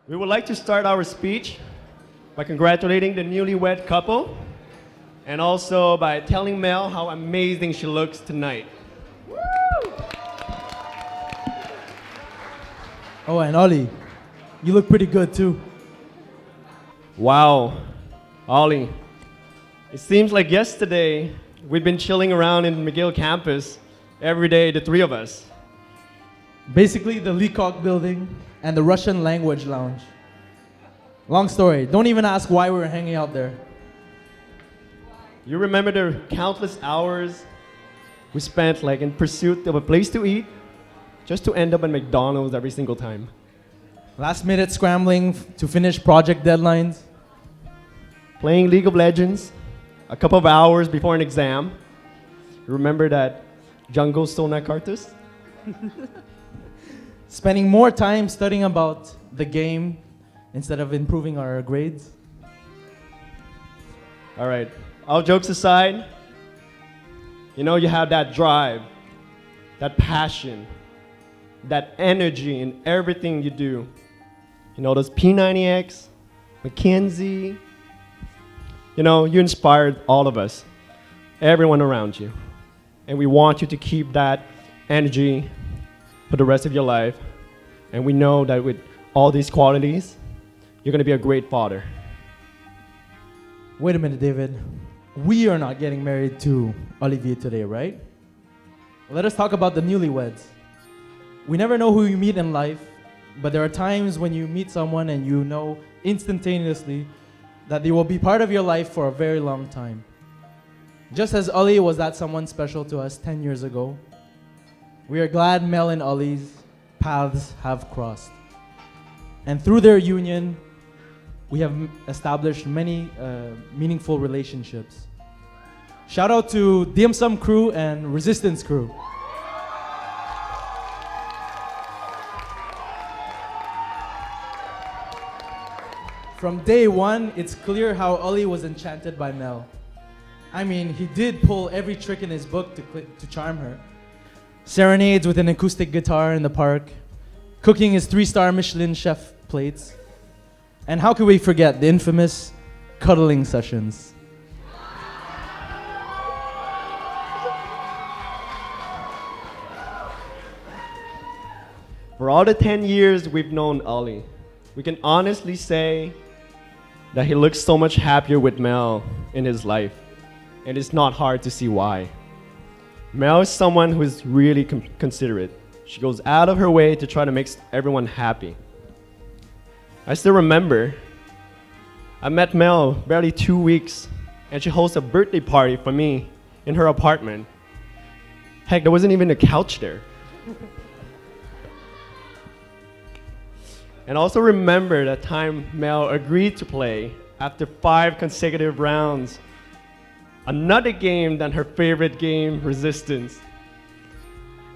We would like to start our speech by congratulating the newlywed couple and also by telling Mel how amazing she looks tonight. Oh, and Ollie, you look pretty good too. Wow, Ollie, it seems like yesterday we'd been chilling around in McGill campus every day, the three of us. Basically the Leacock building and the Russian language lounge. Long story, don't even ask why we were hanging out there. You remember the countless hours we spent like in pursuit of a place to eat just to end up at McDonald's every single time. Last minute scrambling to finish project deadlines. Playing League of Legends a couple of hours before an exam. You remember that Jungle Stone Cartus? Spending more time studying about the game instead of improving our grades. All right, all jokes aside, you know you have that drive, that passion, that energy in everything you do. You know, those P90X, McKinsey, you know, you inspired all of us, everyone around you. And we want you to keep that energy for the rest of your life. And we know that with all these qualities, you're going to be a great father. Wait a minute, David. We are not getting married to Olivier today, right? Let us talk about the newlyweds. We never know who you meet in life, but there are times when you meet someone and you know instantaneously that they will be part of your life for a very long time. Just as Ollie was that someone special to us 10 years ago, we are glad Mel and Ollie's paths have crossed. And through their union, we have established many meaningful relationships. Shout out to Dim Sum Crew and Resistance Crew. From day one, it's clear how Ollie was enchanted by Mel. I mean, he did pull every trick in his book to charm her. Serenades with an acoustic guitar in the park, cooking his 3-star Michelin chef plates. And how could we forget the infamous cuddling sessions? For all the 10 years we've known Ollie, we can honestly say that he looks so much happier with Mel in his life. And it's not hard to see why. Mel is someone who is really considerate. She goes out of her way to try to make everyone happy. I still remember, I met Mel barely 2 weeks, and she hosts a birthday party for me in her apartment. Heck, there wasn't even a couch there. And also remember that time Mel agreed to play after 5 consecutive rounds another game than her favorite game, Resistance.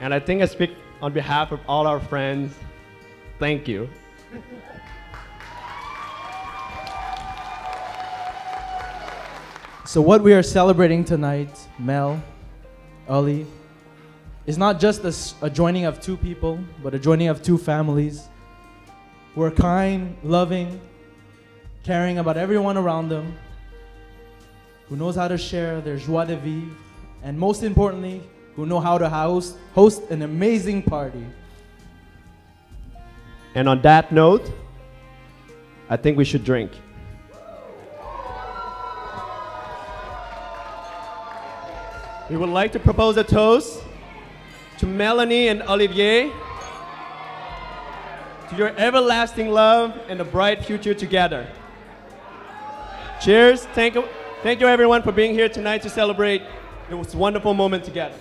And I think I speak on behalf of all our friends. Thank you. So what we are celebrating tonight, Mel, Ollie, is not just a joining of 2 people, but a joining of 2 families who are kind, loving, caring about everyone around them, who knows how to share their joie de vivre, and most importantly, who know how to host an amazing party. And on that note, I think we should drink. We would like to propose a toast to Melanie and Olivier, to your everlasting love and a bright future together. Cheers. Thank you everyone for being here tonight to celebrate this wonderful moment together.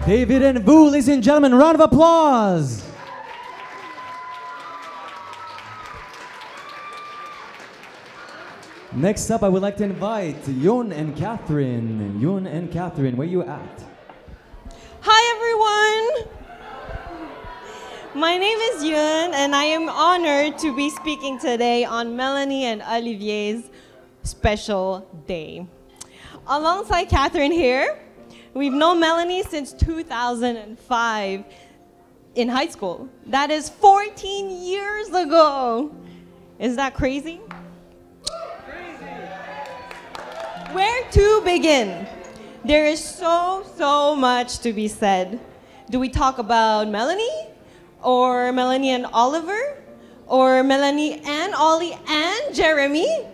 David and Vu, ladies and gentlemen, round of applause. Next up, I would like to invite Yoon and Catherine. Yoon and Catherine, where you at? Hi everyone! My name is Yoon and I am honored to be speaking today on Melanie and Olivier's special day. Alongside Catherine here, We've known Melanie since 2005 in high school. That is 14 years ago. Is that crazy? Where to begin? There is so much to be said. Do we talk about Melanie? Or Melanie and Oliver? Or Melanie and Ollie and Jeremy?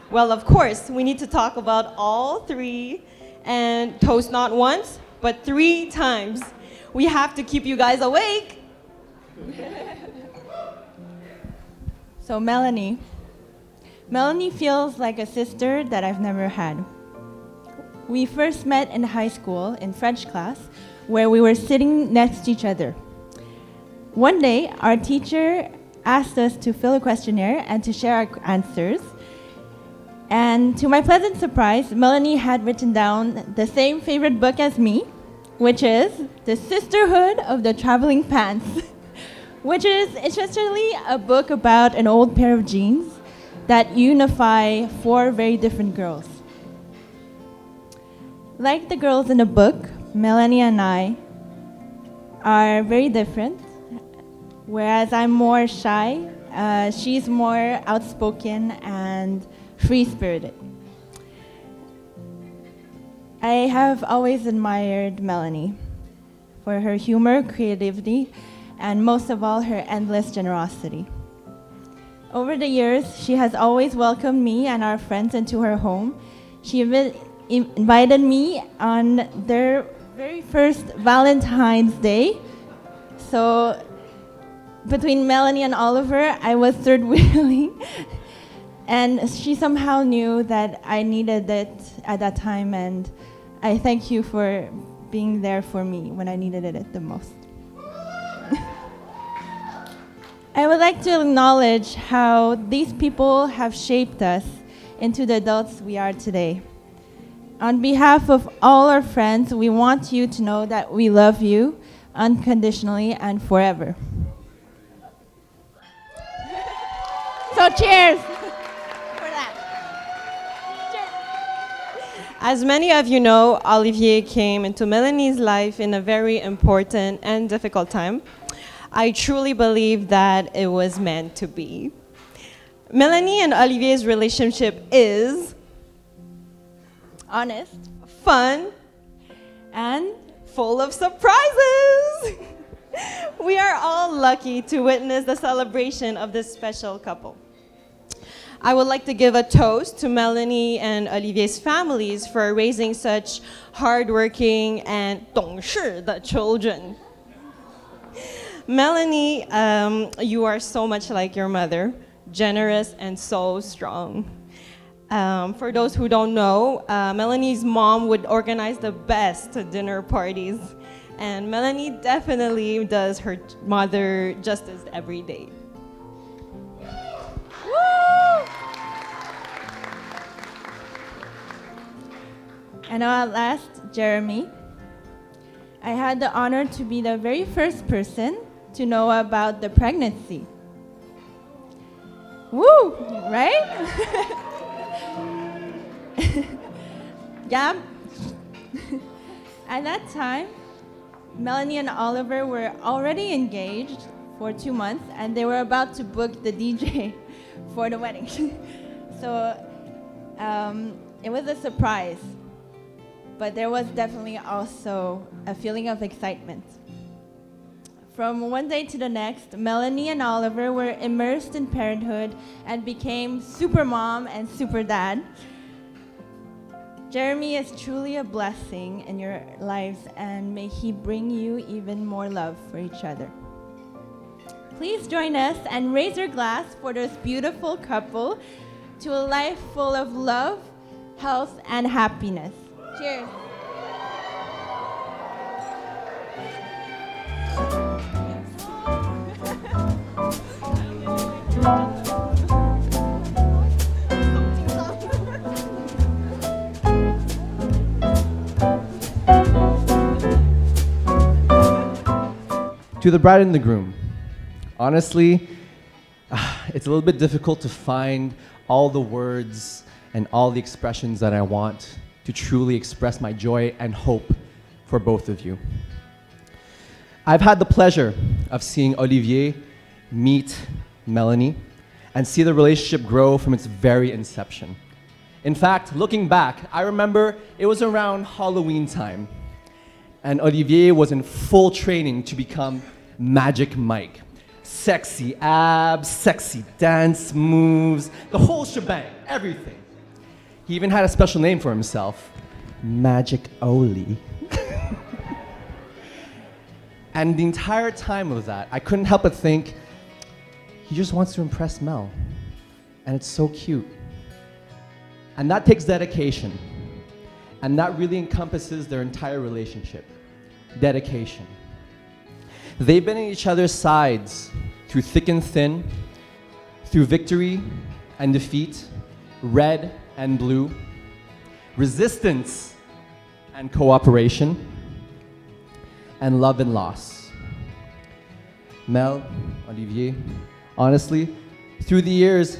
Well, of course, we need to talk about all three and toast not once, but 3 times. We have to keep you guys awake. So Melanie feels like a sister that I've never had. We first met in high school in French class, where we were sitting next to each other. One day, our teacher asked us to fill a questionnaire and to share our answers. And to my pleasant surprise, Melanie had written down the same favorite book as me, which is The Sisterhood of the Traveling Pants, which is essentially a book about an old pair of jeans that unify 4 very different girls. Like the girls in the book, Melanie and I are very different. Whereas I'm more shy, she's more outspoken and free-spirited. I have always admired Melanie for her humor, creativity, and most of all, her endless generosity. Over the years, she has always welcomed me and our friends into her home. She even invited me on their very first Valentine's Day. So between Melanie and Oliver, I was third wheeling. And she somehow knew that I needed it at that time, and I thank you for being there for me when I needed it the most. I would like to acknowledge how these people have shaped us into the adults we are today. On behalf of all our friends, we want you to know that we love you unconditionally and forever. So cheers! As many of you know, Olivier came into Melanie's life in a very important and difficult time. I truly believe that it was meant to be. Melanie and Olivier's relationship is Honest, fun, and full of surprises. We are all lucky to witness the celebration of this special couple. I would like to give a toast to Melanie and Olivier's families for raising such hardworking and 懂事的 children. Melanie, you are so much like your mother, generous and so strong. For those who don't know, Melanie's mom would organize the best dinner parties, and Melanie definitely does her mother justice every day. And at last, Jeremy. I had the honor to be the very first person to know about the pregnancy. Woo, right? Yeah. At that time, Melanie and Oliver were already engaged for 2 months, and they were about to book the DJ for the wedding. So it was a surprise, but there was definitely also a feeling of excitement. From one day to the next, Melanie and Oliver were immersed in parenthood and became super mom and super dad. Jeremy is truly a blessing in your lives, and may he bring you even more love for each other. Please join us and raise your glass for this beautiful couple to a life full of love, health, and happiness. Cheers. To the bride and the groom. Honestly, it's a little bit difficult to find all the words and all the expressions that I want to truly express my joy and hope for both of you. I've had the pleasure of seeing Olivier meet Melanie and see the relationship grow from its very inception. In fact, looking back, I remember it was around Halloween time, and Olivier was in full training to become Magic Mike. Sexy abs, sexy dance moves, the whole shebang, everything. He even had a special name for himself, Magic Oli. And the entire time of that, I couldn't help but think, he just wants to impress Mel. And it's so cute. And that takes dedication. And that really encompasses their entire relationship. Dedication. They've been at each other's sides through thick and thin, through victory and defeat, red and blue, resistance and cooperation, and love and loss. Mel, Olivier, honestly, through the years,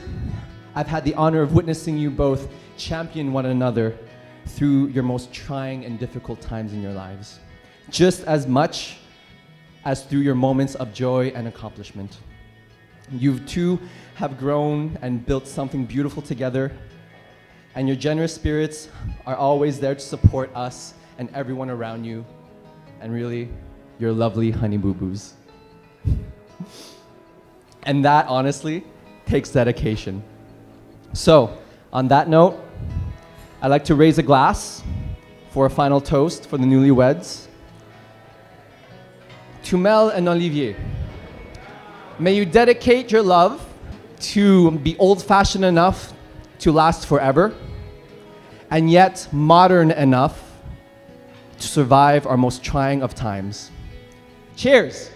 I've had the honor of witnessing you both champion one another through your most trying and difficult times in your lives, just as much as through your moments of joy and accomplishment. You two have grown and built something beautiful together, and your generous spirits are always there to support us and everyone around you, and really, your lovely honey boo-boos. And that, honestly, takes dedication. So, on that note, I'd like to raise a glass for a final toast for the newlyweds. To Mel and Olivier, may you dedicate your love to be old-fashioned enough to last forever, and yet modern enough to survive our most trying of times. Cheers!